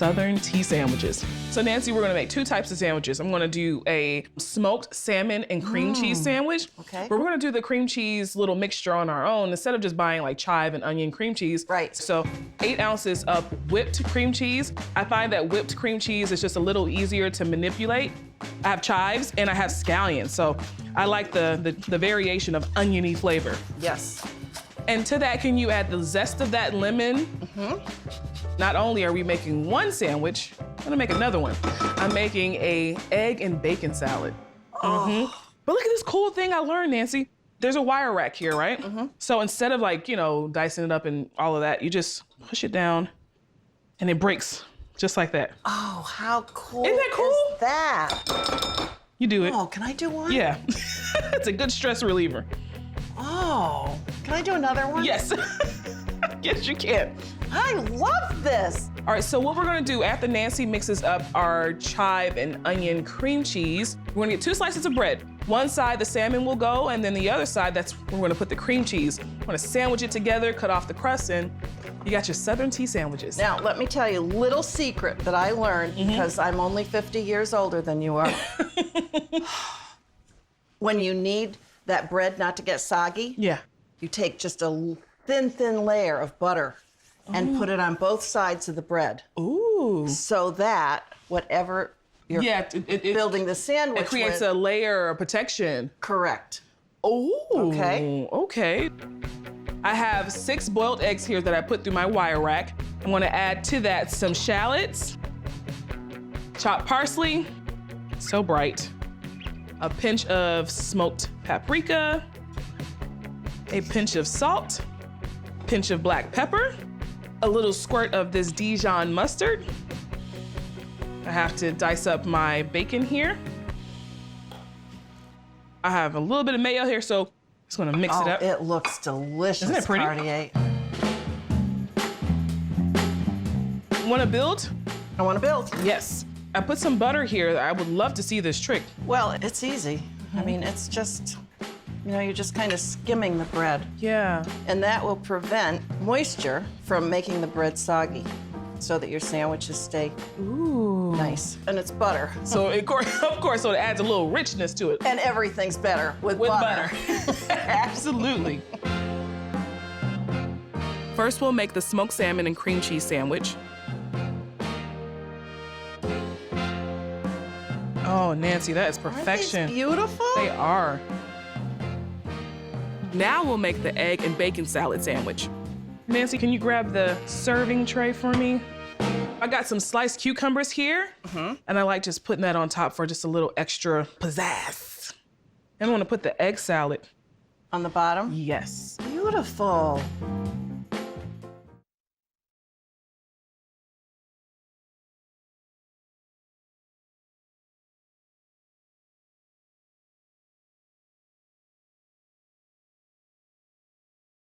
Southern tea sandwiches. So Nancy, we're gonna make 2 types of sandwiches. I'm gonna do a smoked salmon and cream cheese sandwich. Okay. But we're gonna do the cream cheese little mixture on our own instead of just buying like chive and onion cream cheese. Right. So 8 ounces of whipped cream cheese. I find that whipped cream cheese is just a little easier to manipulate. I have chives and I have scallions. So I like the variation of oniony flavor. Yes. And to that, can you add the zest of that lemon? Not only are we making one sandwich, I'm gonna make another one. I'm making a egg and bacon salad. But look at this cool thing I learned, Nancy. There's a wire rack here, right? So instead of like, you know, dicing it up and all of that, you just push it down and it breaks just like that. Oh, how cool Isn't that cool? is that? You do it. Oh, can I do one? Yeah. It's a good stress reliever. Oh, can I do another one? Yes. Yes, you can. I love this. All right, so what we're gonna do after Nancy mixes up our chive and onion cream cheese, we're gonna get 2 slices of bread. One side, the salmon will go, and then the other side, that's where we're gonna put the cream cheese. We're gonna sandwich it together, cut off the crust, and you got your Southern tea sandwiches. Now, let me tell you a little secret that I learned because I'm only 50 years older than you are. When you need that bread not to get soggy, Yeah. you take just a thin layer of butter and put it on both sides of the bread. Ooh. So that whatever you're building the sandwich It creates with, a layer of protection. correct. Oh. Okay. Okay. I have 6 boiled eggs here that I put through my wire rack. I'm gonna add to that some shallots, chopped parsley, so bright, a pinch of smoked paprika, a pinch of salt, pinch of black pepper, a little squirt of this Dijon mustard. I have to dice up my bacon here. I have a little bit of mayo here, so just gonna mix it up. It looks delicious, Isn't it pretty? Kardea. Wanna build? I want to build. Yes. I put some butter here. I would love to see this trick. Well, it's easy. I mean, it's just, you know, you're just kind of skimming the bread. Yeah. And that will prevent moisture from making the bread soggy so that your sandwiches stay nice. And it's butter. So of course, so it adds a little richness to it. And everything's better with Butter. Absolutely. First, we'll make the smoked salmon and cream cheese sandwich. Oh, Nancy, that is perfection. Aren't these beautiful? They are. Now we'll make the egg and bacon salad sandwich. Nancy, can you grab the serving tray for me? I got some sliced cucumbers here, and I like just putting that on top for just a little extra pizzazz. And I want to put the egg salad. On the bottom? Yes. Beautiful.